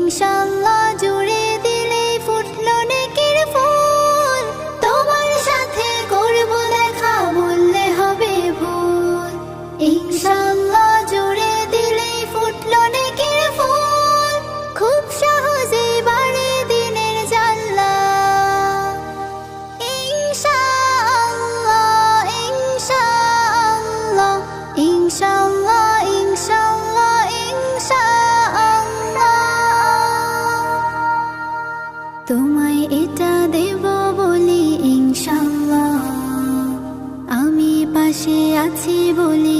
ইনশাআল্লাহ জুড়ে দিলে ফুটলো নেকির ফুল, তোমার সাথে করব দেখা বললে হবে ভুল। ইনশাআল্লাহ জুড়ে দিলে ফুটলো নেকির ফুল, খুব সহজে বাড়ে দিনের জানলা। ইনশাআল্লাহ ইনশাআল্লাহ ইনশাআল্লাহ ইনশাআল্লাহ ইনশাআল্লাহ। তোমায় এটা দেব বলি ইনশাআল্লাহ, আমি পাশে আছি বলি